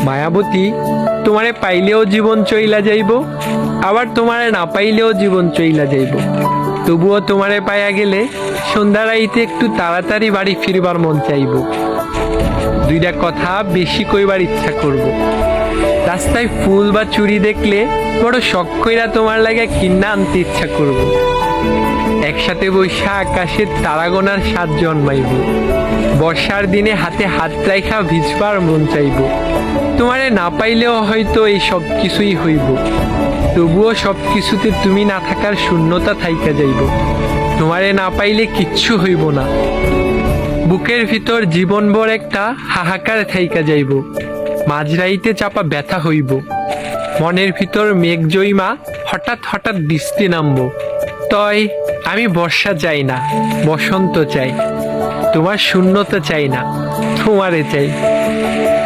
মায়াবতী, তোমারে পাইলেও জীবন চইলা যাইব, আবার তোমারে না পাইলেও জীবন চইলা যাইব। তবুও তোমারে পাইয়া গেলে সন্ধ্যা রাইতে একটু তাড়াতাড়ি বাড়ি ফিরবার মন চাইব। দুইটা কথা বেশি কইবার ইচ্ছা করব। রাস্তায় ফুল বা চুড়ি দেখলে বড় শখ কইরা তোমার লাগে কিন্না আনতে ইচ্ছা করব। একসাথে বৈশা আকাশের তারা গোনার স্বাদ জন্মাইব। বর্ষার দিনে হাতে হাত রাইখা ভিজবার মন চাইব। তোমারে না পাইলেও হয়তো এই সব কিছুই হইব, তবুও সব কিছুতে তুমি না থাকার শূন্যতা থাইকা যাইব। তোমারে না পাইলে কিচ্ছু হইব না, বুকের ভিতর জীবনভর একটা হাহাকার থাইকা যাইব। মাঝরাইতে চাপা ব্যথা হইব, মনের ভিতর মেঘ জইমা হঠাৎ হঠাৎ বৃষ্টি নামবো। তয় আমি বর্ষা চাই না, বসন্ত চাই। তোমার শূন্যতা চাই না, তোমারে চাই।